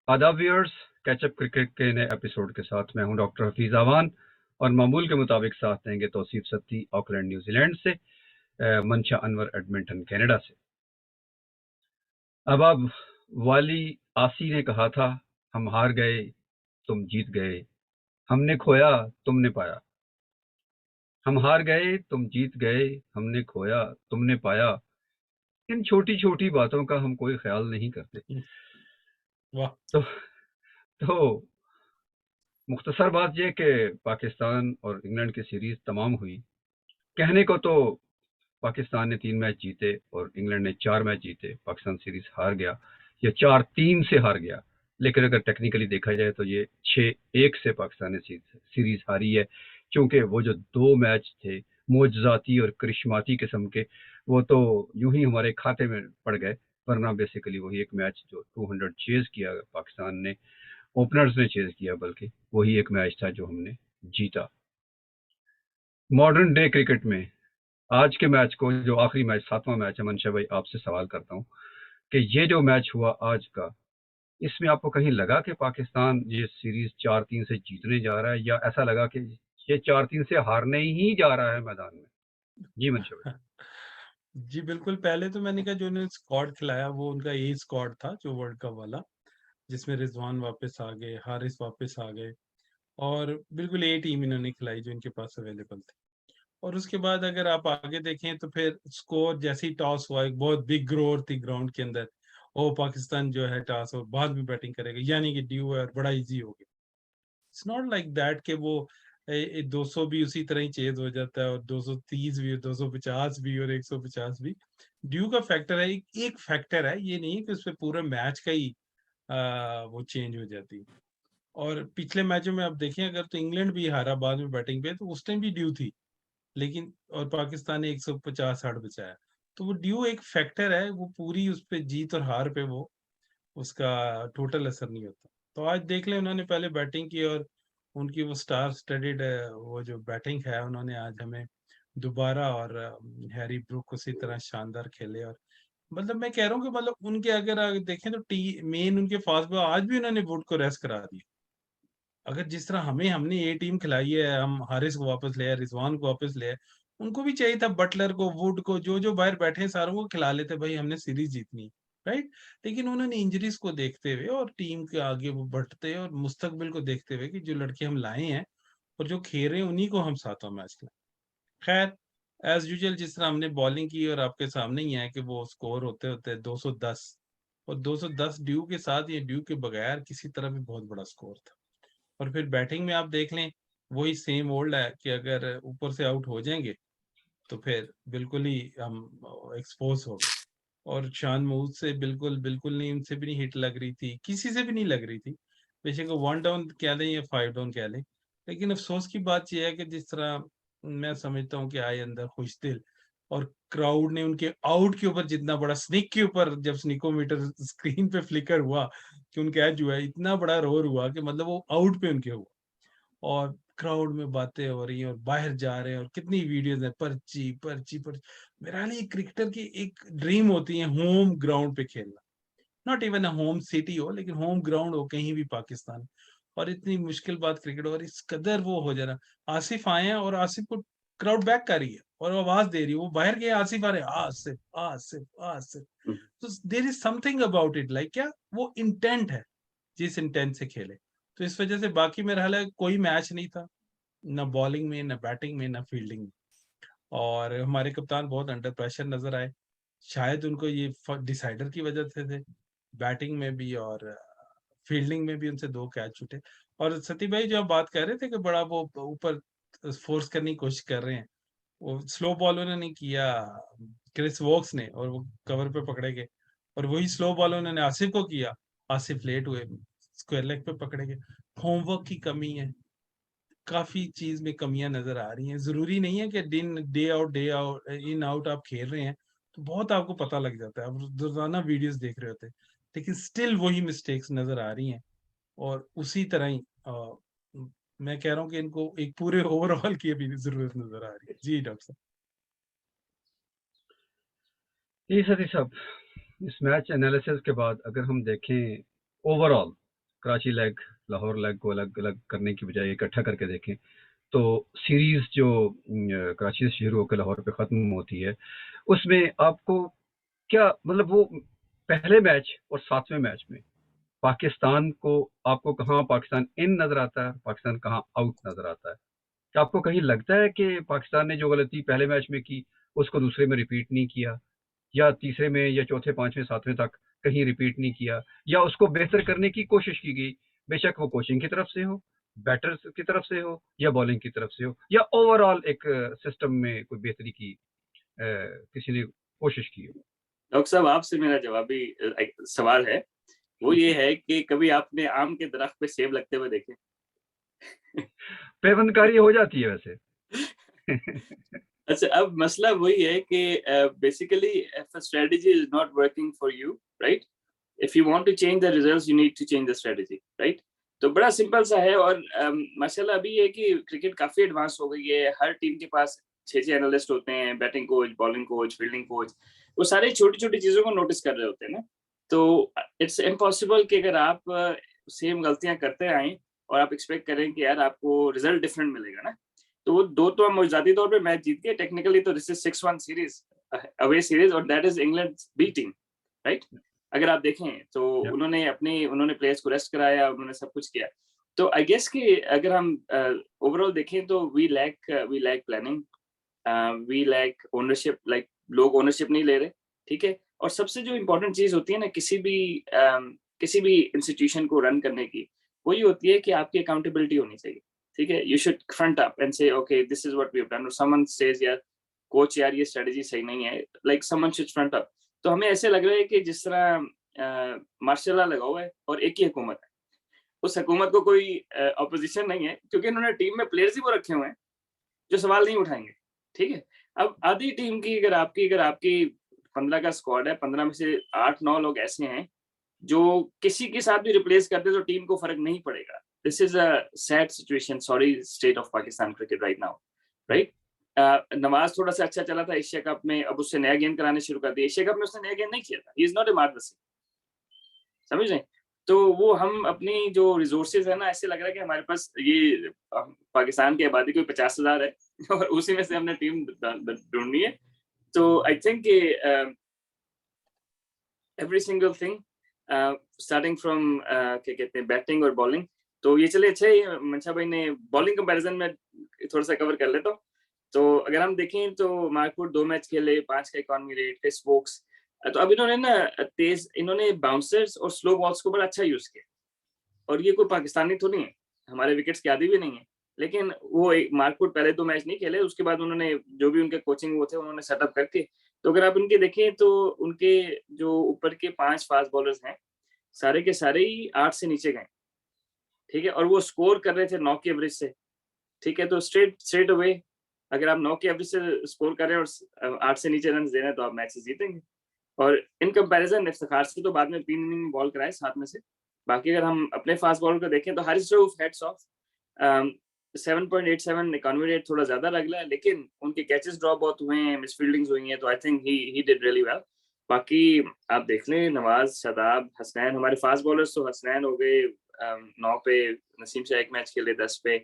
आदाब viewers, catch up cricket के नए एपिसोड के साथ मैं हूं डॉक्टर हफीज आवान और मामूल के मुताबिक साथ देंगे तौसीफ सत्ती ऑकलैंड न्यूजीलैंड से, मंशा अनवर एडमिंटन कनाडा से। अब वाली आसी ने कहा था, हम हार गए तुम जीत गए, हमने खोया तुमने पाया। हम हार गए तुम जीत गए, हमने खोया तुमने पाया। इन छोटी छोटी बातों का हम कोई ख्याल नहीं करते। वाह। तो तो मुख्तसर बात यह कि पाकिस्तान और इंग्लैंड की सीरीज तमाम हुई। कहने को तो पाकिस्तान ने 3 मैच जीते और इंग्लैंड ने 4 मैच जीते, पाकिस्तान सीरीज हार गया या 4-3 से हार गया। लेकिन अगर टेक्निकली देखा जाए तो ये 6-1 से पाकिस्तान ने सीरीज हारी है, क्योंकि वो जो 2 मैच थे मोजजाती और करिश्माती किस्म के, वो तो यूं ही हमारे खाते में पड़ गए। वरना बेसिकली वही एक मैच जो 200 चेज किया पाकिस्तान ने, ओपनर्स ने चेज किया, बल्कि वही एक मैच था जो हमने जीता। मॉडर्न डे क्रिकेट में आज के मैच को, जो आखिरी मैच 7वां मैच है, मंशा भाई आपसे सवाल करता हूं कि ये जो मैच हुआ आज का, इसमें आपको कहीं लगा कि पाकिस्तान ये सीरीज 4-3 से जीतने जा रहा है, या ऐसा लगा कि ये 4-3 से हारने ही जा रहा है मैदान में? जी मंशा भाई। जी बिल्कुल, पहले तो मैंने कहा जो उन्होंने स्क्वाड खिलाया वो उनका ए स्क्वाड था जो वर्ल्ड कप वाला, जिसमें रिजवान वापस आ गए, हारिस वापस आ गए और बिल्कुल ए टीम इन्होंने खिलाई जो इनके पास अवेलेबल थी। और उसके बाद अगर आप आगे देखें तो फिर स्कोर जैसे ही टॉस हुआ, एक बहुत बिग रोर थी ग्राउंड के अंदर, ओ पाकिस्तान जो है टॉस और बाद में बैटिंग करेगा, यानी कि ड्यू है और बड़ा इजी हो गया। इट्स नॉट लाइक दैट कि वो 200 भी उसी तरह ही चेज हो जाता है और 230 भी, 250 भी और 150 भी। ड्यू का फैक्टर है, एक फैक्टर है, ये नहीं है कि उसपे पूरा मैच का ही वो चेंज हो जाती है। और पिछले मैचों में आप देखें अगर, तो इंग्लैंड भी हारा बाद में बैटिंग पे, तो उस टाइम भी ड्यू थी, लेकिन और पाकिस्तान ने 150-60 बचाया। तो वो ड्यू एक फैक्टर है, वो पूरी उस पे जीत और हार पे वो उसका टोटल असर नहीं होता। तो आज देख लें, उन्होंने पहले बैटिंग की और उनकी वो स्टार स्टडीड वो जो बैटिंग है, उन्होंने आज हमें दोबारा, और हैरी ब्रूक उसी तरह शानदार खेले। और मतलब मैं कह रहा हूँ कि मतलब उनके अगर देखें तो टी मेन उनके फास्ट बॉलर, आज भी उन्होंने वुड को रेस्ट करा दिया। अगर जिस तरह हमने ये टीम खिलाई है, हम हारिस को वापस ले आए, रिजवान को वापस ले आए, उनको भी चाहिए था बटलर को, वुड को, जो जो बाहर बैठे हैं सारों को खिला लेते, भाई हमने सीरीज जीतनी है, राइट। लेकिन उन्होंने इंजरीज को देखते हुए और टीम के आगे वो बढ़ते और मुस्तकबिल को देखते हुए कि जो लड़के हम लाए हैं और जो खेल रहे हैं उन्हीं को हम सातों मैच खिलाएं। खैर, एज यूजुअल जिस तरह हमने बॉलिंग की, और आपके सामने ही है कि वो स्कोर होते होते 210, और 210 ड्यू के साथ, ये ड्यू के बगैर किसी तरह भी बहुत बड़ा स्कोर था। और फिर बैटिंग में आप देख लें, वही सेम ओल्ड है कि अगर ऊपर से आउट हो जाएंगे तो फिर बिल्कुल ही हम एक्सपोज हो गए। और शान महमूद से बिल्कुल बिल्कुल नहीं, उनसे भी नहीं हिट लग रही थी, किसी से भी नहीं लग रही थी। बेशक वो 1 डाउन कह लें या 5 डाउन कह लें, लेकिन अफसोस की बात यह है कि जिस तरह मैं समझता हूँ कि आए अंदर खुश दिल, और क्राउड ने उनके आउट के ऊपर, जितना बड़ा स्निक के ऊपर, जब स्निकोमीटर स्क्रीन पे फ्लिकर हुआ कि उनका एज हुआ है, इतना बड़ा रोर हुआ कि मतलब वो आउट पे उनके हुआ। और क्राउड में बातें हो रही हैं और बाहर जा रहे हैं, और कितनी वीडियोस हैं, पर्ची पर्ची पर्ची। मेरा हाल, ये क्रिकेटर की एक ड्रीम होती है होम ग्राउंड पे खेलना, not even a home city हो, लेकिन होम ग्राउंड हो कहीं भी पाकिस्तान। और इतनी मुश्किल बात क्रिकेट, और इस कदर वो हो जाना। आसिफ आए हैं और आसिफ को क्राउड बैक कर रही है और आवाज दे रही है, वो बाहर गए, आसिफ आ रहे, आसिफ आसिफ आसिफ। तो there is something about it, like क्या वो इंटेंट है, जिस इंटेंट से खेले। तो इस वजह से बाकी मेरा हाल है, कोई मैच नहीं था, ना बॉलिंग में, ना बैटिंग में, ना फील्डिंग में। और हमारे कप्तान बहुत अंडर प्रेशर नजर आए। शायद उनको ये डिसाइडर की वजह से थे, बैटिंग में भी और फील्डिंग में भी उनसे 2 कैच छूटे। और सती भाई जो आप बात कर रहे थे कि बड़ा वो ऊपर फोर्स करने की कोशिश कर रहे हैं, वो स्लो बॉल उन्होंने किया क्रिस वोक्स ने, और वो कवर पे पकड़े गए। और वही स्लो बॉल उन्होंने आसिफ को किया, आसिफ लेट हुए, स्क्वायर लेग पे पकड़े गए। होमवर्क की कमी है, काफी चीज में कमियां नजर आ रही हैं। जरूरी नहीं है कि दिन डे आउट इन आउट आप खेल रहे हैं तो बहुत आपको पता लग जाता है, आप रोजाना वीडियोस देख रहे होते हैं, लेकिन स्टिल वही मिस्टेक्स नजर आ रही हैं। और उसी तरह ही मैं कह रहा हूँ कि इनको एक पूरे ओवरऑल की अभी जरूरत नजर आ रही है। जी डॉक्टर जी सती साहब, इस मैच एनालिसिस के बाद अगर हम देखें overall, Karachi leg, Lahore leg को अलग-अलग करने की बजाय इकट्ठा करके देखें, तो सीरीज़ जो कराची से शुरू होकर लाहौर पे ख़त्म होती है, उसमें आपको क्या मतलब वो पहले मैच और 7वें मैच में पाकिस्तान को आपको कहाँ पाकिस्तान इन नज़र आता है, पाकिस्तान कहाँ आउट नज़र आता है? क्या आपको कहीं लगता है कि पाकिस्तान ने जो गलती पहले मैच में की, उसको दूसरे में रिपीट नहीं किया? या तीसरे में या चौथे, 5वें, 7वें तक कहीं रिपीट नहीं किया या उसको बेहतर करने की कोशिश की गई? बेशक वो कोचिंग की तरफ से हो, बैटर्स की तरफ से हो या बॉलिंग की तरफ से हो या ओवरऑल एक सिस्टम में कोई बेहतरी की किसी ने कोशिश की हो? डॉक्टर साहब, आपसे मेरा जवाबी एक सवाल है, वो ये है कि कभी आपने आम के दरख्त पे सेब लगते हुए देखे? पेवंदकारी हो जाती है वैसे। अच्छा, अब मसला वही है कि basically if a strategy is not working for you, right, if you want to change the results you need to change the strategy, right. तो बड़ा सिंपल सा है। और माशाल्लाह अभी ये कि क्रिकेट काफी एडवांस हो गई है, हर टीम के पास 6 एनालिस्ट होते हैं, batting coach, bowling coach, fielding coach, वो सारे छोटी छोटी चीजों को नोटिस कर रहे होते हैं ना। तो इट्स इम्पॉसिबल कि अगर आप सेम गलतियां करते आए और आप एक्सपेक्ट करें कि यार आपको रिजल्ट डिफरेंट मिलेगा ना। तो वो दो तो हम जाती तौर पे मैच जीत गए टेक्निकली, तो this is 6-1 series, away series, और that is England B team, right. अगर आप देखें तो या उन्होंने प्लेयर्स को रेस्ट कराया, उन्होंने सब कुछ किया। तो आई गेस कि अगर हम ओवरऑल देखें तो we lack planning, we lack ownership, like लोग ओनरशिप नहीं ले रहे, ठीक है। और सबसे जो इम्पोर्टेंट चीज होती है ना किसी भी इंस्टीट्यूशन को रन करने की, वो ये होती है कि आपकी अकाउंटेबिलिटी होनी चाहिए, ठीक है। You should front up and से okay this is what we have done, और समवन सेज यार कोच यार ये स्ट्रेटजी सही नहीं है, like someone should front up. तो हमें ऐसे लग रहा है कि जिस तरह मार्शल लॉ लगा हुआ है और एक ही हुकूमत है, उस हुकूमत को कोई ऑपोजिशन नहीं है, क्योंकि इन्होंने टीम में प्लेयर्स ही वो रखे हुए हैं जो सवाल नहीं उठाएंगे, ठीक है। अब आधी टीम की अगर आपकी 15 का स्क्वाड है, 15 में से 8-9 लोग ऐसे हैं जो किसी के साथ भी रिप्लेस करते तो टीम को फर्क नहीं पड़ेगा। This is a sad situation, sorry state of Pakistan cricket right now, right. Nawaz थोड़ा सा अच्छा चला था एशिया कप में, अब उससे नया गेंद कराने शुरू कर दिया। एशिया कप में उसने नया गेंद नहीं किया था, ही इज नॉट ए मार्वसी, समझ रहे हैं? तो वो हम अपनी जो रिसोर्सेज है ना, ऐसे लग रहा है कि हमारे पास ये पाकिस्तान की आबादी कोई 50,000 है और उसी में से हमने टीम ढूंढनी है। तो I think every single thing starting from क्या कहते हैं बैटिंग और बॉलिंग। तो ये चले अच्छा ही मंशा भाई ने बॉलिंग कंपैरिजन में थोड़ा सा कवर कर लेता हूँ। तो अगर हम देखें तो मार्कवुड 2 मैच खेले, 5 का इकॉनमी रेट का स्पोक्स। तो अब इन्होंने बाउंसर्स और स्लो बॉल्स को बड़ा अच्छा यूज किया, और ये कोई पाकिस्तानी तो नहीं है, हमारे विकेट्स की आदि भी नहीं है। लेकिन वो मार्कवुड पहले 2 मैच नहीं खेले, उसके बाद उन्होंने जो भी उनके कोचिंग वो थे उन्होंने सेटअप करके, तो अगर आप उनके देखें तो उनके जो ऊपर के 5 फास्ट बॉलर्स हैं, सारे के सारे ही 8 से नीचे गए, ठीक है। और वो स्कोर कर रहे थे 9 की एवरेज से, ठीक है। तो स्ट्रेट अवे अगर आप 9 की एवरेज से स्कोर कर रहे हैं और 8 से नीचे रन दे रहे हैं तो आप मैच जीतेंगे। और इन कंपैरिजन इफ्तिखार से तो बाद में 3 इनिंग बॉल कराए 7 में से। बाकी अगर हम अपने फास्ट बॉलर को देखें तो Haris Rauf heads of 7.87 economy rate थोड़ा ज्यादा लग रहा है, लेकिन उनके कैचेस ड्रॉप बहुत हुए हैं, मिसफील्डिंग्स हुई हैं, तो I think he did really well. बाकी आप देख लें नवाज, शादाब, हसनैन, हमारे फास्ट बॉलर्स तो हसनैन हो गए 9 पे, नसीम शाह एक मैच खेले 10 पे,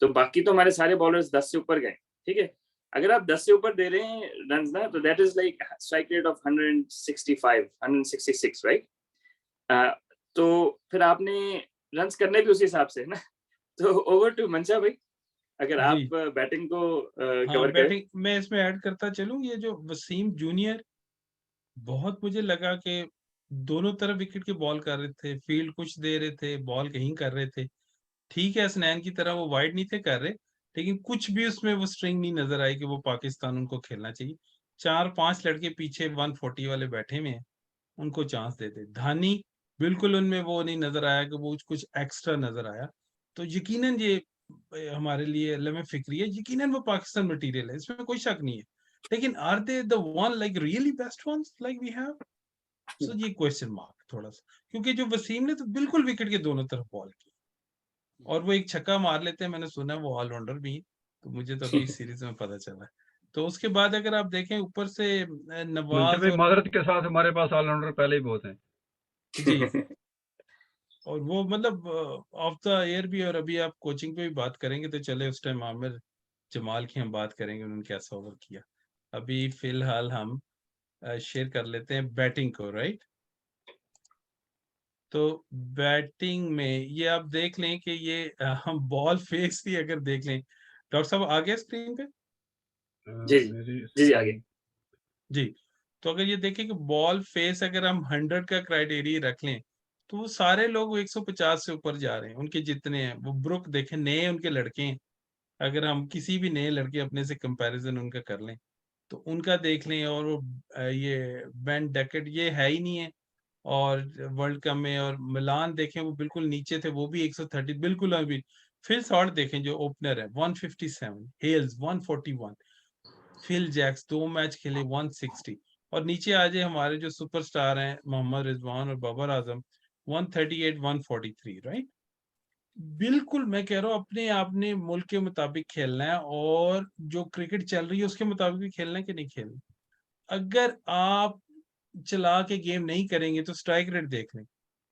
तो बाकी तो हमारे सारे बॉलर्स 10 से ऊपर गए, ठीक है। अगर आप 10 से ऊपर दे रहे हैं रन ना, तो that is like strike rate of 165 166, right. तो फिर आपने रन करने भी उसी हिसाब से ना। तो ओवर टू मंशा भाई, अगर जी। आप बैटिंग को हाँ, कवर करें। बैटिंग मैं इसमें ऐड करता चलूं, ये जो वसीम जूनियर, बहुत मुझे लगा कि दोनों तरफ विकेट की बॉल कर रहे थे, फील्ड कुछ दे रहे थे, बॉल कहीं कर रहे थे। ठीक है, हसनैन की तरह वो वाइड नहीं थे कर रहे, लेकिन कुछ भी उसमें वो स्ट्रिंग नहीं नजर आई कि वो पाकिस्तान उनको खेलना चाहिए। 4-5 लड़के पीछे 140 वाले बैठे हुए हैं, उनको चांस देते। धानी बिल्कुल उनमें वो नहीं नजर आया कि वो कुछ एक्स्ट्रा नजर आया। तो यकीनन ये हमारे लिए लम्हे फिक्री है, यकीनन वो पाकिस्तान मटेरियल है, इसमें कोई शक नहीं है। लेकिन are they the one like really best ones like we have? So ये क्वेश्चन मार्क थोड़ा सा, क्योंकि जो वसीम ने तो बिल्कुल विकेट के दोनों तरफ बॉल की, और वो एक छक्का मार लेते हैं, मैंने सुना वो ऑलराउंडर भी हैं, तो मुझे तो अभी इस सीरीज में पता चला है। तो उसके बाद अगर आप देखें ऊपर से मंशा नवाज भाई और माजरत के साथ हमारे पास ऑलराउंडर पहले ही बहुत हैं। जी और वो मतलब ऑफ द एयर भी, और अभी आप कोचिंग पे भी बात करेंगे तो चले उस टाइम आमिर जमाल की हम बात करेंगे उन्होंने कैसा ओवर किया। अभी फिलहाल हम शेयर कर लेते हैं बैटिंग को, राइट। तो बैटिंग में ये आप देख लें कि ये हम बॉल फेस भी अगर देख लें, डॉक्टर साहब आ गया स्क्रीन पे? जी जी मेरी जी जी आगे। जी। तो अगर ये देखें कि बॉल फेस अगर हम 100 का क्राइटेरिया रख लें तो वो सारे लोग 150 से ऊपर जा रहे हैं, उनके जितने हैं। वो ब्रुक देखें, नए उनके लड़के हैं, अगर हम किसी भी नए लड़के अपने से कंपैरिजन उनका कर लें तो उनका देख लें, और वो ये बेन डेकेट ये है ही नहीं है। और वर्ल्ड कप में और मिलान देखें वो बिल्कुल नीचे थे, वो भी 130 बिल्कुल। अभी फिल शॉर्ट देखें जो ओपनर है 157, हेल्स 141, फिल जैक्स 2 मैच खेले 160, और नीचे आ जाए हमारे जो सुपरस्टार हैं मोहम्मद रिजवान और बाबर आजम 138 143, राइट। बिल्कुल मैं कह रहा हूँ अपने आपने मुल्क के मुताबिक खेलना है, और जो क्रिकेट चल रही है उसके मुताबिक भी खेलना है कि नहीं खेलना। अगर आप चला के गेम नहीं करेंगे तो स्ट्राइक रेट देख लें।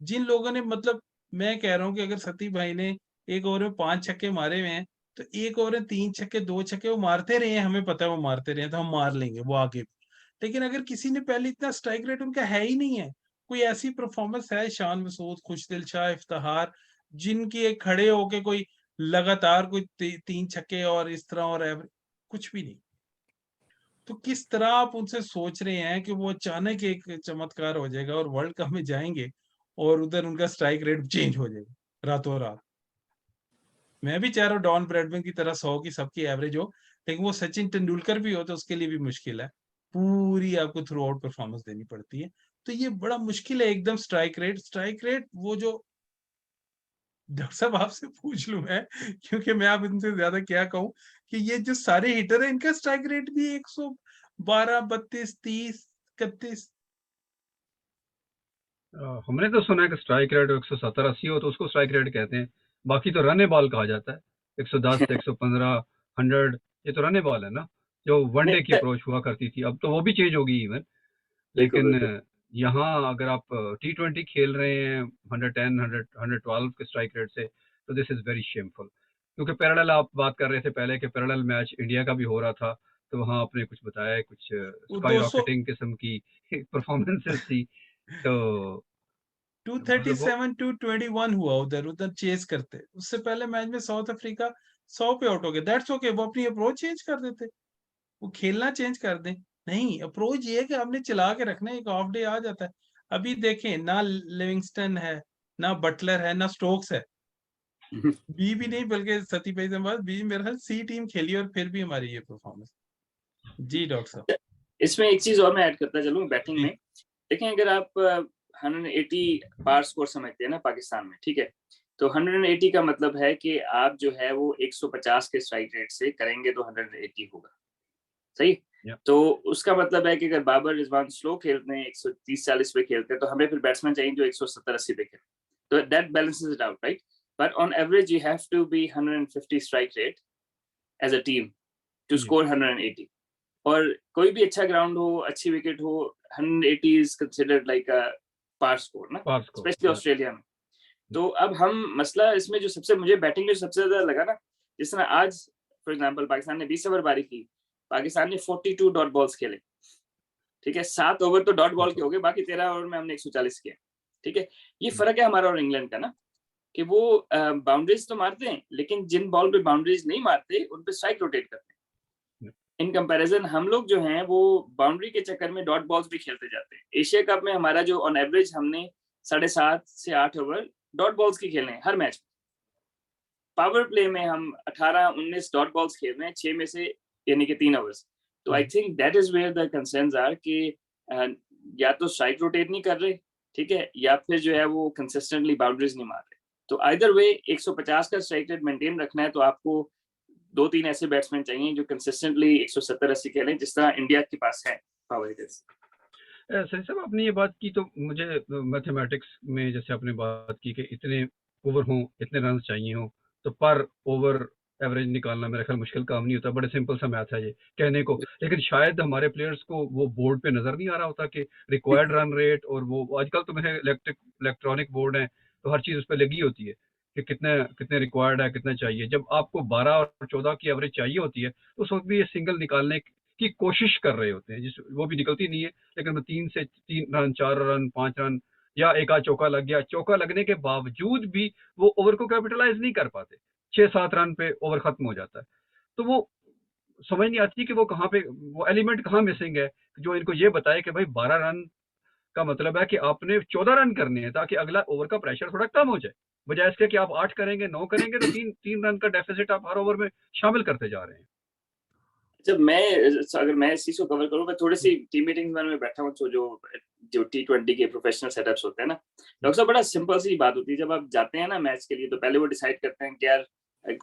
जिन लोगों ने मतलब, मैं कह रहा हूँ कि अगर सती भाई ने एक ओवर में 5 छक्के मारे हुए हैं तो एक ओवर में 3 छक्के 2 छक्के वो मारते रहे हैं, हमें पता है वो मारते रहे हैं तो हम मार लेंगे वो आगे भी। लेकिन अगर किसी ने पहले इतना स्ट्राइक रेट उनका है ही नहीं है, कोई ऐसी परफॉर्मेंस है शान मसूद, खुशदिल शाह, इफ्तिहार, जिनकी एक खड़े होके कोई लगातार कोई 3 छक्के और इस तरह और एवरेज कुछ भी नहीं, तो किस तरह आप उनसे सोच रहे हैं कि वो अचानक एक चमत्कार हो जाएगा और वर्ल्ड कप में जाएंगे और उधर उनका स्ट्राइक रेट चेंज हो जाएगा रातों रात। मैं भी चाह रहा हूँ डॉन ब्रैडमैन की तरह 100 की सबकी एवरेज हो, लेकिन वो सचिन तेंदुलकर भी हो तो उसके लिए भी मुश्किल है, पूरी आपको थ्रू आउट परफॉर्मेंस देनी पड़ती है। तो ये बड़ा मुश्किल है एकदम स्ट्राइक रेट वो जो, डॉक्टर साहब आपसे पूछ लूं मैं, क्योंकि मैं आप इनसे ज्यादा क्या कहूं, कि ये जो सारे हिटर है इनका स्ट्राइक रेट भी 112 32 30 31। हमने तो सुना है कि स्ट्राइक रेट 170-80 हो तो उसको स्ट्राइक रेट कहते हैं। बाकी तो रन बॉल कहा जाता है। 110 115 100 ये तो रन बॉल है ना, जो वनडे की नहीं, अप्रोच हुआ करती थी। अब तो वो भी चेंज होगी इवन। बिल्कुल लेकिन बिल्कुल यहाँ अगर आप T20 खेल रहे हैं 110 100 112 के स्ट्राइक रेट से, तो दिस इज वेरी शेमफुल। क्योंकि पैरेलल आप बात कर रहे थे पहले के पैरेलल मैच इंडिया का भी हो रहा था, तो वहाँ आपने कुछ बताया, कुछ वो स्काई 200 रॉकेटिंग किस्म की परफॉर्मेंसेस थी। तो मतलब वो 237 221 हुआ उधर उधर चेस करते, उससे पहले मैच में साउथ अफ्रीका 100 पे आउट हो गया, दैट्स ओके, वो अपनी अप्रोच चेंज कर देते, वो खेलना चेंज कर दें। नहीं, अप्रोच ये है कि आपने चला के रखना है, एक ऑफ डे आ जाता है। अभी देखें ना लिविंगस्टन है, ना बटलर है, ना स्टोक्स है, बी भी नहीं बल्कि सती भाई से बाद बी मेरे ख्याल सी टीम खेली और फिर भी हमारी ये परफॉर्मेंस। जी डॉक्टर साहब। इसमें एक चीज और मैं ऐड करता चलूं बैटिंग जी में। देखें, अगर आप 180 पार स्कोर समझते हैं ना पाकिस्तान में, ठीक है, तो 180 का मतलब है कि आप जो है वो 150 के स्ट्राइक रेट से करेंगे तो 180 होगा, सही। या तो उसका मतलब है कि अगर बाबर रिजवान स्लो खेलते हैं 130-40 पे खेलते हैं तो हमें फिर बैट्समैन चाहिए जो 170-80 पे खेले, तो that balances it out, right. But on average you have to be 150 strike rate as a team to जी स्कोर 180। और कोई भी अच्छा ग्राउंड हो, अच्छी विकेट हो, 180 is considered like a par score ना, पार स्कोर स्पेशली या ऑस्ट्रेलिया में। तो अब हम मसला इसमें जो सबसे मुझे बैटिंग में सबसे ज्यादा लगा ना, जिस तरह आज फॉर एग्जांपल पाकिस्तान ने 20 ओवर बारी की, पाकिस्तान ने 42 डॉट बॉल्स खेले, ठीक है, 7 ओवर तो डॉट बॉल के हो गए, बाकी 13 ओवर में हमने 140 किया, ठीक है। ये फर्क है हमारा और इंग्लैंड का ना, कि वो बाउंड्रीज तो मारते हैं लेकिन जिन बॉल पे बाउंड्रीज नहीं मारते उन पे स्ट्राइक रोटेट करते हैं। इन कंपैरिजन हम लोग जो हैं वो बाउंड्री के चक्कर में डॉट बॉल्स भी खेलते जाते हैं। एशिया कप में हमारा जो ऑन एवरेज हमने 7.5 से 8 ओवर डॉट बॉल्स की खेले हैं हर मैच में। पावर प्ले में हम 18-19 डॉट बॉल्स खेल रहे हैं 6 में से, यानी कि 3 ओवर्स। तो I think that is where the concerns are कि या तो स्ट्राइक रोटेट नहीं कर रहे, ठीक है, या फिर जो है वो कंसिस्टेंटली बाउंड्रीज नहीं मार रहे। तो आइदर वे 150 का स्ट्राइक रेट मेंटेन रखना है तो आपको 2-3 ऐसे बैट्समैन चाहिए जो कंसिस्टेंटली 170-80 खेलें, जिस तरह इंडिया के पास है पावर हिटर्स। सही साहब, आपने ये बात की तो मुझे मैथमेटिक्स में जैसे आपने बात की कि इतने ओवर हों, इतने रन चाहिए हों, तो पर ओवर एवरेज निकालना मेरा ख्याल मुश्किल काम नहीं होता। बड़े सिंपल सा मैथ है ये कहने को, लेकिन शायद हमारे प्लेयर्स को वो बोर्ड पे नजर नहीं आ रहा होता कि रिक्वायर्ड रन रेट, और वो आजकल तो मेरे इलेक्ट्रॉनिक बोर्ड हैं तो हर चीज़ उस पे लगी होती है कि कितने कितने रिक्वायर्ड है, कितना चाहिए। जब आपको 12 और 14 की एवरेज चाहिए होती है, तो उस वक़्त भी ये सिंगल निकालने की कोशिश कर रहे होते हैं, वो भी निकलती नहीं है, लेकिन वो 3 से 3 रन, 4 रन, 5 रन या एक आध चौका लग गया। चौका लगने के बावजूद भी वो ओवर को कैपिटलाइज़ नहीं कर पाते। 6-7 रन पे ओवर खत्म हो जाता है। तो वो समझ नहीं आती कि वो कहाँ पे, वो एलिमेंट कहाँ मिसिंग है, जो इनको ये बताए कि भाई 12 रन का मतलब है कि आपने 14 रन करने हैं, ताकि अगला ओवर का प्रेशर थोड़ा कम हो जाए। बजाय इसके कि आप 8 करेंगे, 9 करेंगे, तो 3 रन का डेफिसिट आप हर ओवर में शामिल करते जा रहे हैं। जब मैं अगर मैं इस चीज़ को कवर करूँ, मैं थोड़ी-सी टीम मीटिंग्स में बैठा हूँ, जो T20 के प्रोफेशनल सेटअप्स होते हैं ना, डॉक्टर साहब, बड़ा सिंपल सी बात होती है। जब आप जाते हैं ना मैच के लिए, तो पहले वो डिसाइड करते हैं कि यार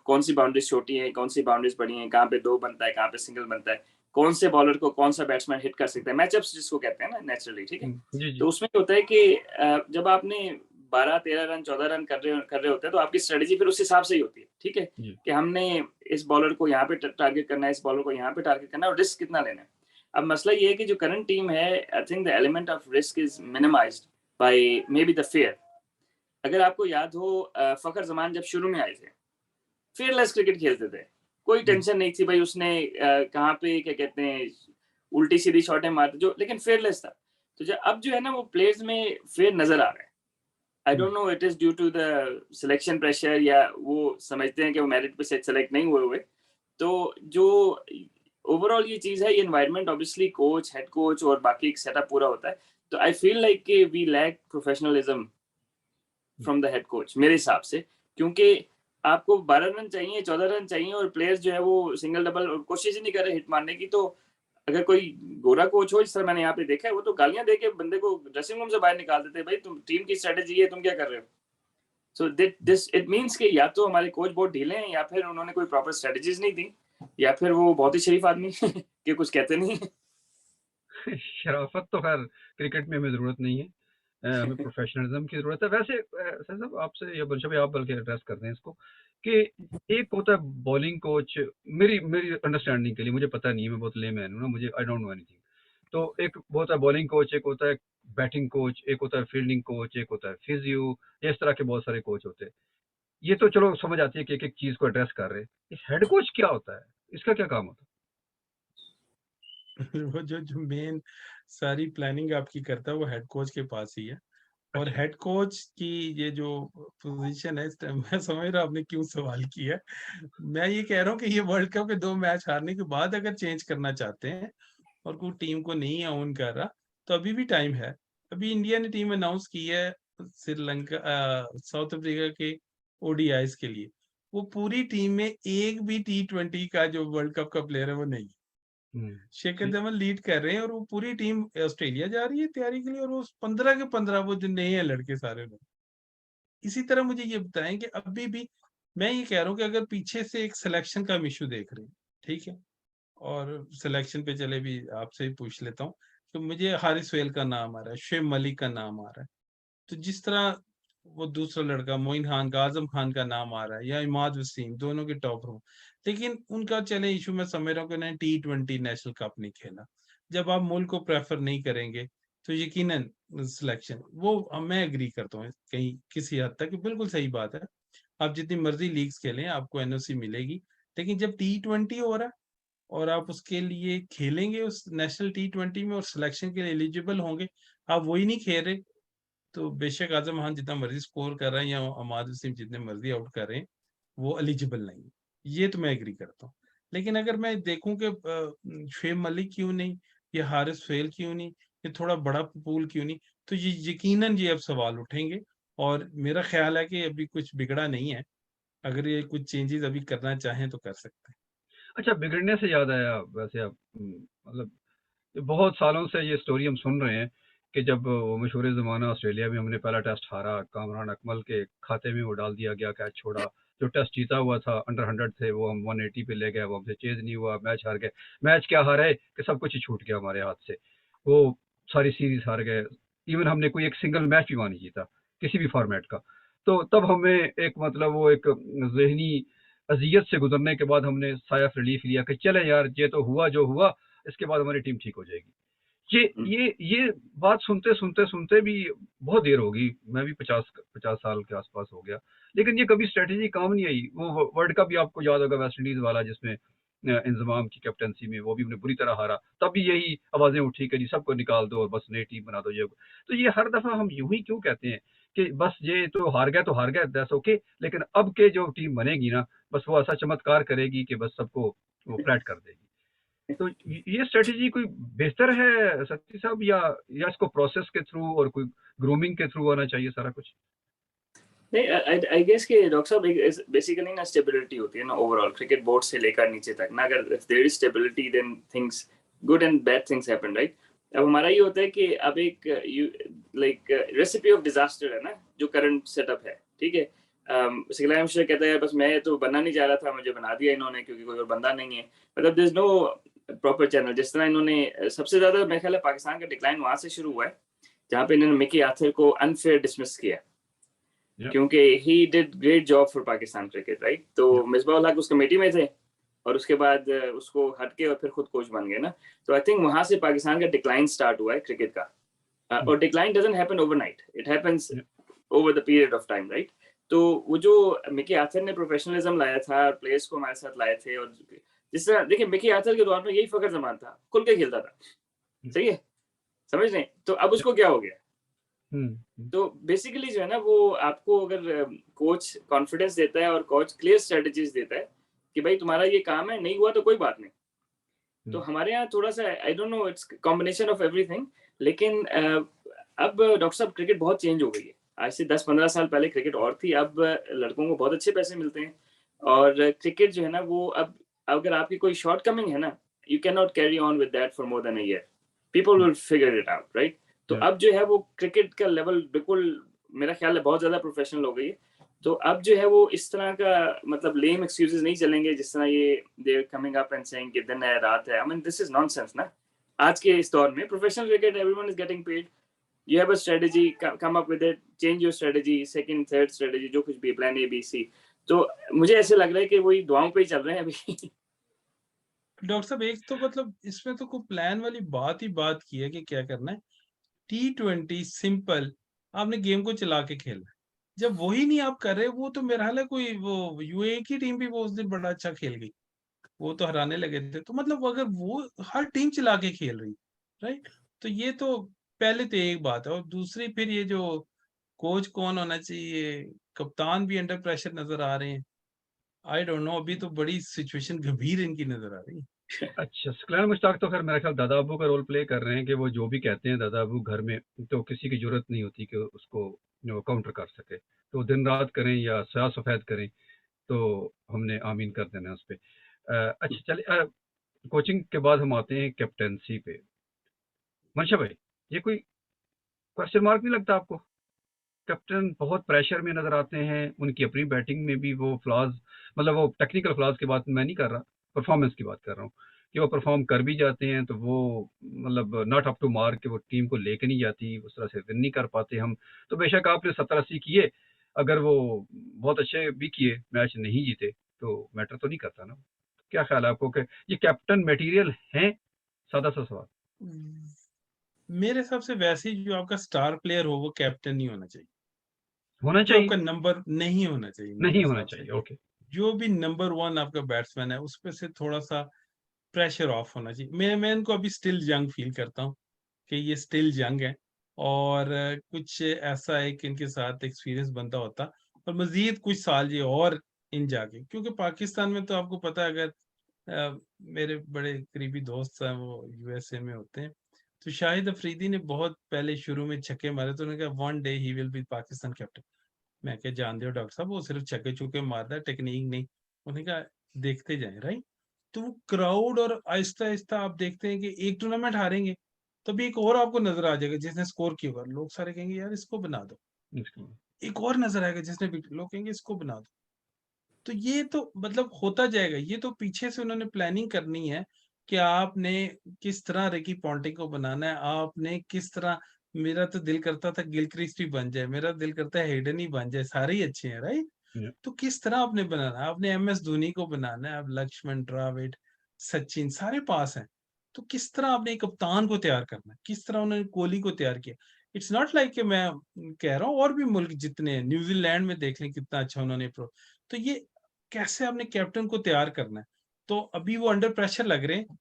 कौन सी बाउंड्रीज छोटी है, कौन सी बाउंड्रीज बड़ी हैं, कहाँ पे 2 बनता है, कहाँ पे सिंगल बनता है, कौन से बॉलर को कौन सा बैट्समैन हिट कर सकता है, मैचअप्स जिसको कहते हैं ना नेचुरली, ठीक है। जी, जी। तो उसमें होता है कि जब आपने 12-13 रन 14 रन कर रहे होते हैं, तो आपकी स्ट्रेटजी फिर उस हिसाब से ही होती है, ठीक है, जी। कि हमने इस बॉलर को यहाँ पे टारगेट करना है, इस बॉलर को यहाँ पे टारगेट करना है, और रिस्क कितना लेना है। अब मसला ये है कि जो करंट टीम है, I think the element of risk is minimized by maybe the fair. अगर आपको याद हो, फखर जमान जब शुरू में आए थे, फेयरलेस क्रिकेट खेलते थे, कोई टेंशन नहीं थी भाई उसने कहाँ पे क्या कहते हैं उल्टी सीधी शॉटें मारते, जो लेकिन फेयरलेस था। तो जो अब जो है ना, वो प्लेयर्स में फेयर नजर आ रहा है। I don't know it is due to the selection pressure, या वो समझते हैं कि वो मेरिट पे सेलेक्ट नहीं हुए हुए। तो जो ओवरऑल ये चीज है, ये environment, obviously coach, head coach और बाकी एक सेटअप पूरा होता है। तो आई फील लाइक कि we lack professionalism from the head coach मेरे हिसाब से, क्योंकि आपको 12 रन चाहिए, 14 रन चाहिए, और प्लेयर्स जो है वो सिंगल डबल कोशिश ही नहीं कर रहे हिट मारने की। तो अगर कोई गोरा कोच हो, जिस तरह मैंने यहाँ पे देखा है, वो तो गालियां दे के बंदे को ड्रेसिंग रूम से बाहर निकाल देते हैं, भाई तुम टीम की स्ट्रेटेजी है, तुम क्या कर रहे हो। सो दिस इट मीन्स कि या तो हमारे कोच बहुत ढीले हैं, या फिर उन्होंने कोई प्रॉपर स्ट्रेटेजीज नहीं दी, या फिर वो बहुत ही शरीफ आदमी कि कुछ कहते नहीं है। शराफत तो खैर क्रिकेट में हमें ज़रूरत नहीं है। हमें प्रोफेशनलिज्म की ज़रूरत है। वैसे सर साहब, आपसे या बल्कि आप बल्कि एड्रेस करते हैं इसको कि एक होता है बॉलिंग कोच, मेरी मेरी अंडरस्टैंडिंग के लिए, मुझे पता नहीं है, मैं बहुत लेमैन हूँ ना, मुझे आई डोंट नो एनीथिंग। तो एक वो होता है बॉलिंग कोच, एक होता है बैटिंग कोच, एक होता है फील्डिंग कोच, एक होता है फिजियो, इस तरह के बहुत सारे कोच होते हैं। ये तो चलो समझ आती है कि एक एक चीज़ को एड्रेस कर रहे हैं। इस हेड कोच क्या होता है, इसका क्या काम होता वो जो मेन सारी प्लानिंग आपकी करता है, वो हेड कोच के पास ही है। और अच्छा। हेड कोच की ये जो पोजीशन है, इस टाइम मैं समझ रहा हूँ आपने क्यों सवाल किया है। मैं ये कह रहा हूँ कि ये वर्ल्ड कप के 2 मैच हारने के बाद अगर चेंज करना चाहते हैं और कोई टीम को नहीं ऑन कर रहा, तो अभी भी टाइम है। अभी इंडिया ने टीम अनाउंस की है श्रीलंका साउथ अफ्रीका के ओडीआईस के लिए। वो पूरी टीम में एक भी T20 का जो वर्ल्ड कप का प्लेयर है वो नहीं। शेखर ठीक। धवन लीड कर रहे हैं, और वो पूरी टीम ऑस्ट्रेलिया जा रही है तैयारी के लिए, और वो 15 के 15 वो जो नए हैं लड़के सारे लोग। इसी तरह मुझे ये बताएं कि अभी भी मैं ये कह रहा हूँ कि अगर पीछे से एक सिलेक्शन का इशू देख रहे हैं, ठीक है, और सिलेक्शन पे चले भी आपसे ही पूछ लेता हूँ, तो मुझे हारिस वेल का नाम आ रहा है, शुएब मलिक का नाम आ रहा है। तो जिस तरह वो दूसरा लड़का मोइन खान का, आजम खान का नाम आ रहा है, या इमाद वसीम, दोनों के टॉप हो, लेकिन उनका चले इशू मैं समझ रहा हूँ कि उन्होंने T20 नेशनल कप नहीं खेला। जब आप मुल्क को प्रेफर नहीं करेंगे, तो यकीनन सिलेक्शन वो मैं एग्री करता हूँ कहीं किसी हद तक, बिल्कुल सही बात है। आप जितनी मर्जी लीग्स खेलें, आपको एनओसी मिलेगी, लेकिन जब T20 हो रहा है और आप उसके लिए खेलेंगे उस नेशनल T20 में और सिलेक्शन के लिए एलिजिबल होंगे, आप वही नहीं खेल रहे, तो बेशक आजम खान जितना मर्जी स्कोर कर रहे हैं या अमाद वसीम जितने मर्जी आउट कर रहे हैं, वो एलिजिबल नहीं है। ये तो मैं एग्री करता हूँ। लेकिन अगर मैं देखूं कि शुएब मलिक क्यों नहीं, या हारिस फेल क्यों नहीं, ये थोड़ा बड़ा पूल क्यों नहीं, तो ये यकीनन ये अब सवाल उठेंगे। और मेरा ख्याल है कि अभी कुछ बिगड़ा नहीं है, अगर ये कुछ चेंजेस अभी करना चाहें तो कर सकते हैं। अच्छा, बिगड़ने से याद आया, वैसे आप मतलब बहुत सालों से ये स्टोरी हम सुन रहे हैं कि जब वो मशहूर ज़माना ऑस्ट्रेलिया में हमने पहला टेस्ट हारा, कामरान अकमल के खाते में वो डाल दिया गया, कैच छोड़ा। जो टेस्ट जीता हुआ था, अंडर 100 थे, वो हम 180 पे ले गए, वो हमसे चेज नहीं हुआ, मैच हार गए। मैच क्या हारे कि सब कुछ ही छूट गया हमारे हाथ से। वो सारी सीरीज हार गए। इवन हमने कोई एक सिंगल मैच भी वहाँ नहीं जीता, किसी भी फॉर्मेट का। तो तब हमें एक मतलब वो एक ज़हनी अज़ियत से गुजरने के बाद हमने साया ऑफ रिलीफ लिया कि चले यार, ये तो हुआ जो हुआ, इसके बाद हमारी टीम ठीक हो जाएगी। ये बात सुनते भी बहुत देर होगी, मैं भी 50 साल के आसपास हो गया, लेकिन ये कभी स्ट्रेटेजी काम नहीं आई। वो वर्ल्ड कप भी आपको याद होगा, वेस्ट इंडीज वाला, जिसमें इंजमाम की कैप्टनसी में वो भी उन्हें बुरी तरह हारा, तब भी यही आवाजें उठी कि जी सबको निकाल दो और बस नई टीम बना दो। ये तो ये हर दफा हम यूं ही क्यों कहते हैं कि बस ये तो हार गया, दैट्स ओके, लेकिन अब के जो टीम बनेगी ना, बस वो ऐसा चमत्कार करेगी कि बस सबको वो फ्लैट कर देगी। तो ये स्ट्रेटेजी कोई बेहतर है सत्ती साहब, या इसको प्रोसेस के थ्रू और कोई ग्रूमिंग के थ्रू आना चाहिए सारा कुछ? नहीं, आई गेस कि डॉक्टर साहब बेसिकली ना स्टेबिलिटी होती है ना ओवरऑल क्रिकेट बोर्ड से लेकर नीचे तक ना, अगर there is stability then things good and bad things happen, right? अब हमारा ये होता है कि अब एक लाइक रेसिपी ऑफ डिजास्टर है ना जो करंट सेटअप है, ठीक है। सिकलाम शेख कहता है बस मैं तो बनना नहीं चाह रहा था, मुझे बना दिया इन्होंने क्योंकि कोई और बंदा नहीं है, मतलब there is no proper channel. जिस तरह इन्होंने सबसे ज्यादा मेरे ख्याल है पाकिस्तान का डिक्लाइन वहां से शुरू हुआ है जहाँ पे इन्होंने मिकी आर्थर को अनफेयर डिसमिस किया, क्योंकि he did great job for Pakistan cricket, right? तो मिसबाह उल हक उस कमेटी में थे और उसके बाद उसको हटके और फिर खुद कोच बन गए ना। तो आई थिंक वहां से पाकिस्तान का डिक्लाइन स्टार्ट हुआ है क्रिकेट का। और decline doesn't happen overnight, it happens over the period of time, right? तो वो जो मिकी आर्थर ने प्रोफेशनलिज्म लाया था, प्लेयर्स को हमारे साथ लाए थे, और जिस तरह देखिए मिकी आर्थर के दौर में यही फखर जमान था, खुल के खेलता था, सही है, समझ रहे हैं? तो अब उसको क्या हो गया? तो बेसिकली जो है ना वो आपको अगर कोच कॉन्फिडेंस देता है और कोच क्लियर स्ट्रेटजीज देता है कि भाई तुम्हारा ये काम है, नहीं हुआ तो कोई बात नहीं। तो हमारे यहाँ थोड़ा सा आई don't no, it's combination of everything. लेकिन अब डॉक्टर साहब क्रिकेट बहुत चेंज हो गई है। आज से 10-15 साल पहले क्रिकेट और थी, अब लड़कों को बहुत अच्छे पैसे मिलते हैं और क्रिकेट जो है ना वो अब अगर आपकी कोई शॉर्ट कमिंग है ना, you can not carry on with that for more than a year, people will figure it out, right? तो अब जो है वो क्रिकेट का लेवल बिल्कुल मेरा ख्याल है बहुत ज्यादा प्रोफेशनल हो गई है। तो अब जो है वो इस तरह का मतलब लेम एक्सक्यूजेस नहीं चलेंगे जिस तरह ये they are coming up and saying कि दिन है रात है। I mean this is nonsense ना। आज के इस दौर में professional cricket everyone is getting paid, you have a strategy, come up with it, change your strategy, second third strategy, जो कुछ भी प्लान ए बी सी। तो मुझे ऐसे लग रहा है कि वही दुआओं पे ही चल रहे हैं अभी। डॉक्टर साहब एक तो मतलब इसमें तो कोई प्लान वाली बात की है कि क्या करना है। T20 सिंपल, आपने गेम को चला के खेलना है। जब वही नहीं आप कर रहे, वो तो मेरा हाल है कोई वो यूएई की टीम भी वो उस दिन बड़ा अच्छा खेल गई, वो तो हराने लगे थे। तो मतलब अगर वो हर टीम चला के खेल रही, राइट? तो ये तो पहले तो एक बात है, और दूसरी फिर ये जो कोच कौन होना चाहिए, कप्तान भी अंडर प्रेशर नजर आ रहे हैं। आई डोंट नो, अभी तो बड़ी सिचुएशन गंभीर इनकी नजर आ रही है। अच्छा, सकलैन मुश्ताक तो खैर मेरा ख्याल दादा अबू का रोल प्ले कर रहे हैं कि वो जो भी कहते हैं दादा अबू घर में, तो किसी की जरूरत नहीं होती कि उसको काउंटर कर सके, तो दिन रात करें या स्या सफेद करें, तो हमने आमीन कर देना उस पर। अच्छा चलिए, कोचिंग के बाद हम आते हैं कैप्टेंसी पे। मनशा भाई, ये कोई क्वेश्चन मार्क नहीं लगता आपको? कैप्टन बहुत प्रेशर में नजर आते हैं, उनकी अपनी बैटिंग में भी वो फ्लॉज, मतलब वो टेक्निकल फ्लॉज की बात मैं नहीं कर रहा, परफॉर्मेंस की बात कर रहा हूँ कि वो परफॉर्म कर भी जाते हैं तो वो मतलब नॉट अप टू मार्क, वो टीम को लेकर नहीं जाती, उस तरह से विन नहीं कर पाते हम। तो बेशक आपने 70-80 किए, अगर वो बहुत अच्छे भी किए, मैच नहीं जीते, तो मैटर तो नहीं करता ना। क्या ख्याल है आपको कि ये कैप्टन मटेरियल हैं? सादा सा सवाल। मेरे हिसाब से वैसे ही जो आपका स्टार प्लेयर हो वो कैप्टन नहीं होना चाहिए, होना जो चाहिए? आपका नंबर नहीं होना चाहिए मेरे नहीं होना हिसाब से। चाहिए, ओके। जो भी नंबर 1 आपका बैट्समैन है उस पे से थोड़ा सा प्रेशर ऑफ होना चाहिए। मैं इनको अभी स्टिल यंग फील करता हूँ कि ये स्टिल यंग है, और कुछ ऐसा है कि इनके साथ एक्सपीरियंस बनता होता और मजीद कुछ साल ये और इन जाके, क्योंकि पाकिस्तान में तो आपको पता है, अगर मेरे बड़े करीबी दोस्त हैं वो यूएसए में होते हैं, तो शाहिद अफरीदी ने बहुत पहले शुरू में छक्के मारे तो उन्होंने कहा one day he will be Pakistan captain. मैं क्या जानते हो डॉक्टर साहब, वो सिर्फ छक्के चुके मारता है, टेक्निक नहीं। उन्होंने कहा देखते जाए, राइट? तो वो क्राउड और आहिस्ता आहिस्ता आप देखते हैं कि एक टूर्नामेंट हारेंगे तभी एक और आपको नजर आ जाएगा जिसने स्कोर किया होगा, लोग सारे कहेंगे यार इसको बना दो। एक और नजर आएगा जिसने लोग कहेंगे इसको बना दो। तो ये तो मतलब होता जाएगा, ये तो पीछे से उन्होंने प्लानिंग करनी है कि आपने किस तरह रिकी पॉन्टिंग को बनाना है, आपने किस तरह। मेरा तो दिल करता था गिलक्रिस्ट ही बन जाए, मेरा दिल करता है हेडन ही बन जाए, सारे ही अच्छे हैं, राइट? तो किस तरह आपने बनाना है, आपने एमएस धोनी को बनाना है, अब लक्ष्मण, द्रविड़, सचिन सारे पास हैं। तो किस तरह आपने एक कप्तान को तैयार करना है, किस तरह उन्होंने कोहली को तैयार किया। इट्स नॉट लाइक कि मैं कह रहा हूँ, और भी मुल्क जितने हैं, न्यूजीलैंड में देख लें कितना अच्छा उन्होंने तो ये कैसे आपने कैप्टन को तैयार करना है। तो अभी वो अंडर प्रेशर लग रहे हैं,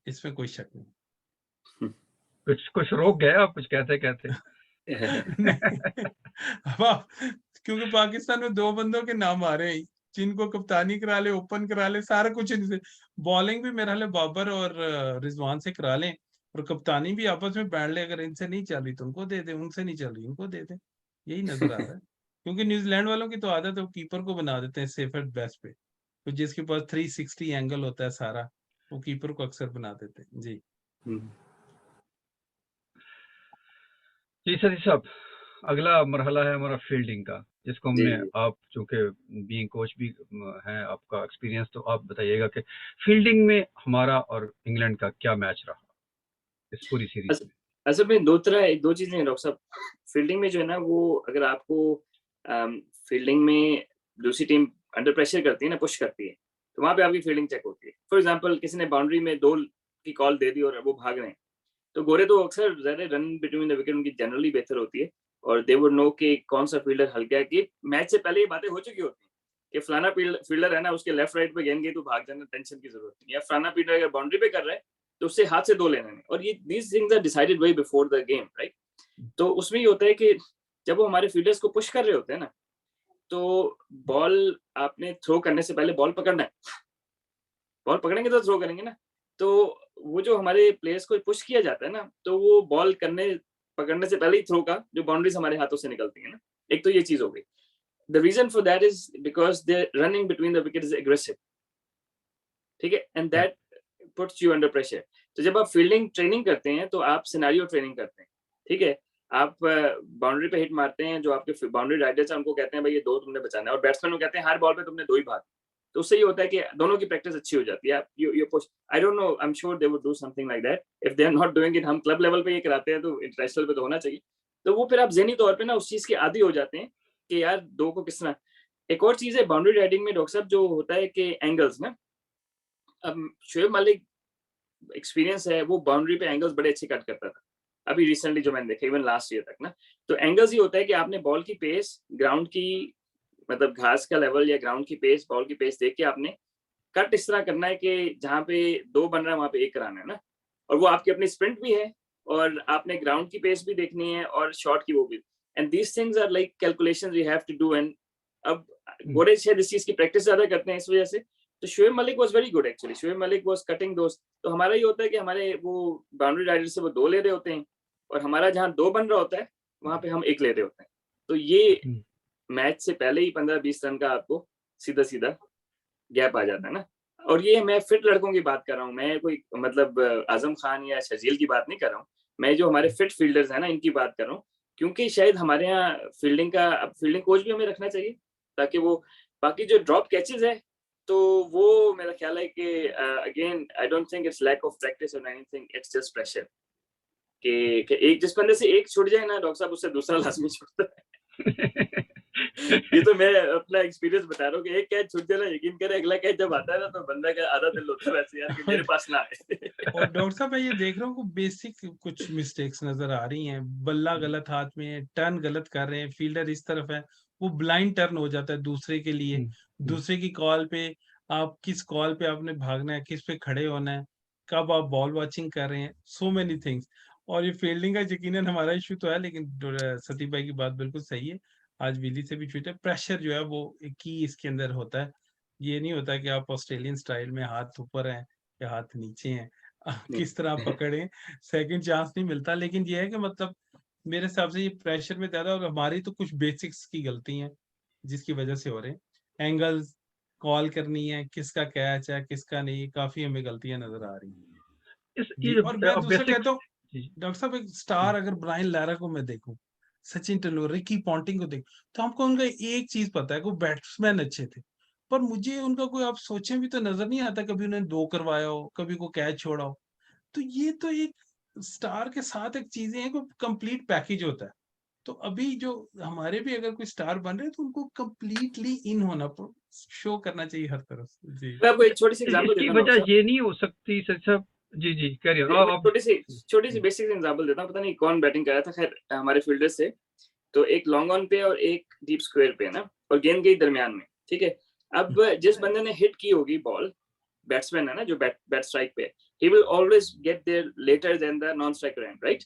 इसमें कोई शक नहीं। कुछ रोक गए आप कुछ कहते कहते। नहीं, अब आप, क्योंकि पाकिस्तान में 2 बंदों के नाम आ रहे हैं, जिनको कप्तानी करा ले, ओपन करा ले, सारा कुछ इनसे। बॉलिंग भी मेरा ख्याल बाबर और रिजवान से करा लें, और कप्तानी भी आपस में बांट ले। अगर इनसे नहीं चल रही तो उनको दे दे, उनसे नहीं चल रही उनको दे दे। यही नजर आ रहा है, क्योंकि न्यूजीलैंड वालों की तो आदत है, वो कीपर को बना देते हैं सेफर बेस्ट पे। तो जिसके पास 360 एंगल होता है सारा, वो कीपर को अक्सर बना देते हैं। जी जी सतीश साहब, अगला मरहला है हमारा फील्डिंग का, जिसको जी हमने, जी आप चूंकि बीइंग कोच भी हैं, आपका एक्सपीरियंस, तो आप बताइएगा कि फील्डिंग में हमारा और इंग्लैंड का क्या मैच रहा इस पूरी सीरीज अस- में। असल में दो चीजें हैं डॉक्टर साहब। फील्डिंग में जो है ना, वो अगर आपको फील्डिंग में दूसरी टीम अंडर प्रेशर करती है ना, पुश करती है, तो वहां पे आपकी फील्डिंग चेक होती है। फॉर एग्जांपल, किसी ने बाउंड्री में 2 की कॉल दे दी और वो भाग रहे हैं, तो गोरे तो अक्सर ज्यादा रन बिटवीन द विकेट उनकी जनरली बेहतर होती है, और दे वुड नो कि कौन सा फील्डर हल्का है। कि मैच से पहले ये बातें हो चुकी होती हैं कि फलाना फील्डर है ना, उसके लेफ्ट राइट पे गेंद गई तो भाग जाना, टेंशन की जरूरत नहीं, या फलाना फील्डर अगर बाउंड्री पे कर रहा है तो उससे हाथ से 2 लेने हैं। और ये these things are decided way before the game, right. तो उसमें ये होता है कि जब वो हमारे फील्डर्स को पुश कर रहे होते हैं ना, तो बॉल आपने थ्रो करने से पहले बॉल पकड़ना है। बॉल पकड़ेंगे तो थ्रो करेंगे ना। तो वो जो हमारे प्लेयर्स को पुश किया जाता है ना, तो वो बॉल पकड़ने से पहले ही थ्रो का जो बाउंड्रीज हमारे हाथों से निकलती है ना, एक तो ये चीज हो गई। The reason for that is because the running between the wicket is aggressive, ठीक है, and that puts you under pressure. तो जब आप फील्डिंग ट्रेनिंग करते हैं तो आप सिनेरियो ट्रेनिंग करते हैं, ठीक है। आप बाउंड्री पे हिट मारते हैं, जो आपके बाउंड्री राइडर्स हैं उनको कहते हैं भाई ये 2 तुमने बचाना है, और बैट्समैन को कहते हैं हर बॉल पे तुमने 2 ही भाग। तो उससे ये होता है कि दोनों की प्रैक्टिस अच्छी हो जाती है। You push, I don't know, I am sure they would do something like that. If they are not doing it, हम क्लब लेवल पे ये कराते हैं, तो इंटरनेशनल पे तो होना चाहिए। तो वो फिर आप ज़हनी तौर पे ना उस चीज के आदी हो जाते हैं कि यार 2 को किस तरह। एक और चीज है बाउंड्री राइडिंग में डॉक्टर साहब, जो होता है कि एंगल्स ना, अब शोएब मालिक एक्सपीरियंस है, वो बाउंड्री पे एंगल्स बड़े अच्छे कट करता था। अभी रिसेंटली जो मैंने देखा, इवन लास्ट ईयर तक ना, तो एंगल्स ही होता है कि आपने बॉल की पेस, ग्राउंड की, मतलब घास का लेवल या ग्राउंड की पेस, बॉल की पेस देख के आपने कट इस तरह करना है कि जहाँ पे 2 बन रहा है वहां पे 1 कराना है ना। और वो आपकी अपनी स्प्रिंट भी है, और आपने ग्राउंड की पेस भी देखनी है, और शॉट की वो भी। And these things are like calculations you have to do. And अब गोरे शायद इस चीज की प्रैक्टिस ज्यादा करते हैं इस वजह से। तो Shoaib Malik was very good actually, Shoaib Malik was cutting दोस्त। तो हमारा ये होता है कि हमारे वो बाउंड्री राइडर से वो 2 ले रहे होते हैं, और हमारा जहाँ 2 बन रहा होता है वहां पे हम 1 ले रहे होते हैं। तो ये मैच से पहले ही 15-20 रन का आपको सीधा सीधा गैप आ जाता है ना। और ये मैं फिट लड़कों की बात कर रहा हूँ, मैं कोई मतलब आजम खान या शजील की बात नहीं कर रहा हूँ। मैं जो हमारे फिट फील्डर्स हैं ना, इनकी बात कर रहा हूँ। क्योंकि शायद हमारे यहाँ फील्डिंग कोच भी हमें रखना चाहिए, ताकि वो बाकी जो ड्रॉप कैचेस है, तो वो मेरा ख्याल है कि again I don't think it's lack of practice और एनीथिंग, इट्स जस्ट प्रेशर कि एक जिस बंदे से एक छूट जाए ना डॉक्टर साहब, उससे दूसरा लाजमी छूटता है। ये तो मैं अपना एक्सपीरियंस बता रहा हूँ कि एक कैच छूट जाए ना, यकीन करें अगला कैच जब आता है ना, तो बंदा का आधा दिल होता है वैसे यार कि मेरे पास ना आए। और डॉक्टर साहब मैं ये देख रहा हूँ कि बेसिक कुछ मिस्टेक्स नजर आ रही हैं। बल्ला गलत हाथ में है, टर्न गलत कर रहे हैं, फील्डर इस तरफ है, वो ब्लाइंड टर्न हो जाता है दूसरे के लिए। दूसरे की कॉल पे, आप किस कॉल पे आपने भागना है, किस पे खड़े होना है, कब आप बॉल वॉचिंग कर रहे हैं, सो मेनी थिंग्स। और ये फील्डिंग का यकीनन हमारा इशू तो है, लेकिन सतीश भाई की बात बिल्कुल सही है। आज विली से भी छूटे, प्रेशर जो है वो एक ही इसके अंदर होता है। ये नहीं होता कि आप ऑस्ट्रेलियन स्टाइल में हाथ ऊपर हैं या हाथ नीचे हैं, किस तरह पकड़े, सेकंड चांस नहीं मिलता। लेकिन ये है कि मतलब मेरे हिसाब से ये प्रेशर में ज्यादा, और हमारी तो कुछ बेसिक्स की गलती है जिसकी वजह से हो रहे हैं। एंगल्स कॉल करनी है, किसका कैच है किसका नहीं, काफी हमें गलतियां नजर आ रही हैं। इस जी, और मैं दूसरा बेसिक। कहता हूँ डॉक्टर साहब, एक स्टार अगर ब्रायन लारा को मैं देखूं, सचिन तेंदुलकर, रिकी पॉन्टिंग को देख, तो हमको उनका एक चीज पता है कि वो बैट्समैन अच्छे थे। पर मुझे उनका कोई, आप सोचें भी तो नजर नहीं आता कभी उन्होंने 2 करवाया हो, कभी को कैच छोड़ा हो। तो ये तो एक स्टार के साथ एक चीजें हैं, कोई कंप्लीट पैकेज होता है। तो अभी जो हमारे भी अगर कोई स्टार बन रहे हैं तो उनको कंप्लीटली इन होना शो करना चाहिए हर तरफ से। जी मैं आपको एक छोटी सी एग्जांपल इसकी देता हूँ वजह डॉक्टर ये नहीं हो सकती सर साहब? जी जी करिए साहब, मैं आप। छोटी सी बेसिक एग्जांपल देता हूँ, पता नहीं कौन बैटिंग कर रहा था, खैर हमारे फील्डर से, तो एक लॉन्ग ऑन पे और एक डीप स्क्वायर पे है ना, और गेंद गई दरमियान में, ठीक है। अब जिस बंदे ने हिट की होगी बॉल, बैट्समैन है ना जो बैट स्ट्राइक पे, he will always get there later than the non striker end, right?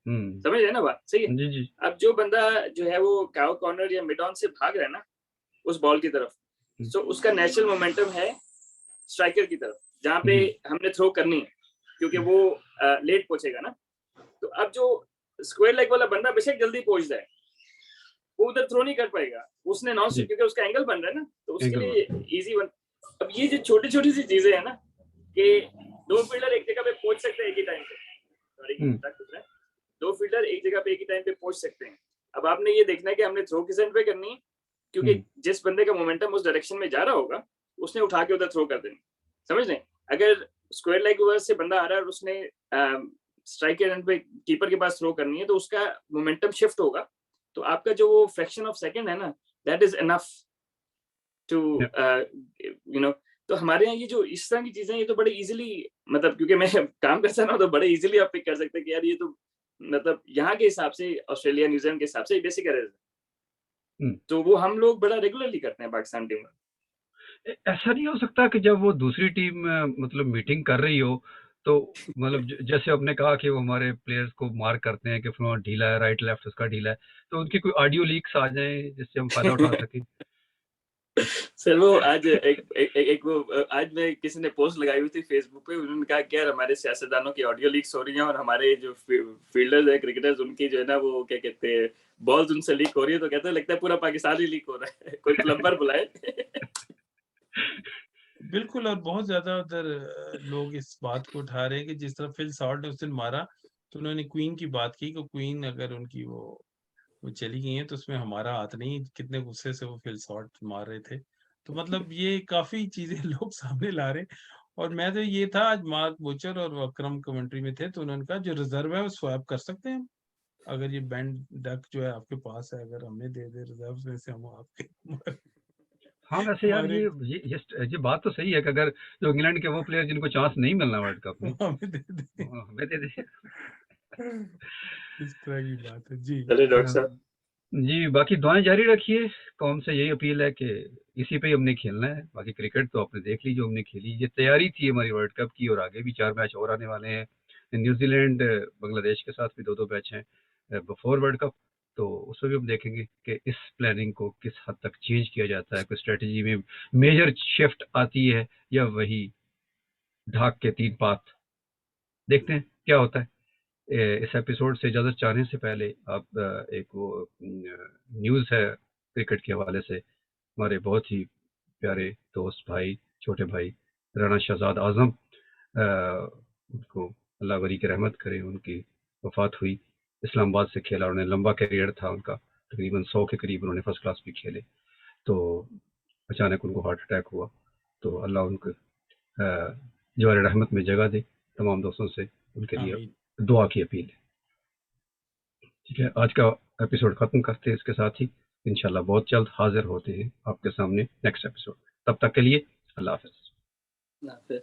समझ रहे ना बात? सही है। जी जी अब जो बंदा जो है वो काउ कॉर्नर या मिड ऑन से भाग रहा है ना उस बॉल की तरफ, सो उसका नेचुरल मोमेंटम है स्ट्राइकर की तरफ, जहाँ पे हमने थ्रो करनी है, क्योंकि वो लेट पहुंचेगा ना। तो अब जो स्क्वायर लेग वाला बंदा बेशक जल्दी पहुंच जाए, वो उधर थ्रो नहीं कर पाएगा, उसने नॉन स्ट्राइक, क्योंकि उसका एंगल बन रहा है ना, तो उसके लिए इजी बन। अब ये जो छोटी छोटी सी चीजें है ना, कि दो फील्डर एक जगह पे पहुंच सकते हैं एक ही टाइम पे, सॉरी, दो फील्डर एक जगह पे एक ही टाइम पे पहुंच सकते हैं। अब आपने ये देखना है कि हमने थ्रो किस एंड पे करनी है, क्योंकि जिस बंदे का मोमेंटम उस डायरेक्शन में जा रहा होगा उसने उठा के उधर थ्रो कर देनी, समझ रहे? अगर स्क्वायर लेग से बंदा आ रहा है और उसने स्ट्राइक एंड पे कीपर के पास थ्रो करनी है, तो उसका मोमेंटम शिफ्ट होगा, तो आपका जो वो फ्रैक्शन ऑफ सेकंड है ना, that is enough to you know. तो हमारे यहाँ ये जो इस तरह की चीजें, ये तो बड़े इजीली, मतलब क्योंकि मैं काम करता ना, तो बड़े इजीली आप पिक कर सकते हैं कि यार ये तो मतलब यहाँ के हिसाब से, ऑस्ट्रेलिया न्यूजीलैंड के हिसाब से बेसिक एरर्स है, तो वो हम लोग बड़ा रेगुलरली करते हैं पाकिस्तान टीम में। ऐसा नहीं हो सकता कि जब वो दूसरी टीम मतलब मीटिंग कर रही हो, तो मतलब जैसे आपने कहा कि वो हमारे प्लेयर्स को मार्क करते हैं कि फलाना ढीला है, राइट लेफ्ट उसका ढीला है, तो उनकी कोई ऑडियो लीक्स आ जाए जिससे हम फायदा उठा सकें? सर वो आज एक वो आज में किसी ने पोस्ट लगाई हुई थी फेसबुक पे, उन्होंने कहा कि यार हमारे सियासतदानों की ऑडियो लीक्स हो रही हैं, और हमारे जो फील्डर्स है, क्रिकेटर्स, उनकी जो है ना वो क्या कहते हैं, बॉल्स उनसे लीक हो रही है, तो कहते हैं लगता है पूरा पाकिस्तान ही लीक हो रहा है, कोई प्लम्बर बुलाए। बिल्कुल। और बहुत ज्यादा उधर लोग इस बात को उठा रहे हैं कि जिस तरह फिल सॉल्ट ने उस दिन मारा, तो उन्होंने क्वीन की बात की कि क्वीन अगर उनकी वो चली गई है तो उसमें हमारा हाथ नहीं, कितने गुस्से से वो फिल सॉल्ट मार रहे थे। तो मतलब ये काफी चीजें लोग सामने ला रहे। और मैं तो ये था, आज मार्क बुचर और अकरम कमेंट्री में थे, तो उन्होंने कहा जो रिजर्व है वो स्वैप कर सकते हैं, अगर ये बैंड डक जो है आपके पास है, अगर हमें दे दे रिजर्व में से, हम आपके हाँ वैसे यार हमारे ये बात तो सही है कि अगर जो इंग्लैंड के वो प्लेयर जिनको चांस नहीं मिलना वर्ल्ड कप में, हमें दे दे। हमें दे दे। इस तरह की बात है जी। चलिए डॉक्टर साहब, जी बाकी दुआएं जारी रखिए। कौन से यही अपील है कि इसी पे ही हमने खेलना है। बाकी क्रिकेट तो आपने देख ली जो हमने खेली, ये तैयारी थी हमारी वर्ल्ड कप की, और आगे भी 4 मैच और आने वाले हैं। न्यूजीलैंड बांग्लादेश के साथ भी 2-2 मैच हैं बिफोर वर्ल्ड कप, तो उसमें भी हम देखेंगे कि इस प्लानिंग को किस हद तक चेंज किया जाता है, कोई स्ट्रेटजी में मेजर शिफ्ट आती है या वही ढाक के 3 पात। देखते हैं क्या होता है। इस एपिसोड से इजाज़त चाहने से पहले आप एक वो न्यूज़ है क्रिकेट के हवाले से, हमारे बहुत ही प्यारे दोस्त भाई, छोटे भाई राना शहजाद आज़म, उनको अल्लाह वली की रहमत करे, उनकी वफ़ात हुई। इस्लामाबाद से खेला, उन्होंने लंबा करियर था उनका, तकरीबन 100 के करीब उन्होंने फर्स्ट क्लास भी खेले। तो अचानक उनको हार्ट अटैक हुआ, तो अल्लाह उनको जवार रहमत में जगह दे। तमाम दोस्तों से उनके लिए आमीन। दुआ की अपील है। ठीक है, आज का एपिसोड खत्म करते हैं इसके साथ ही। इंशाल्लाह बहुत जल्द हाजिर होते हैं आपके सामने नेक्स्ट एपिसोड। तब तक के लिए अल्लाह हाफिज।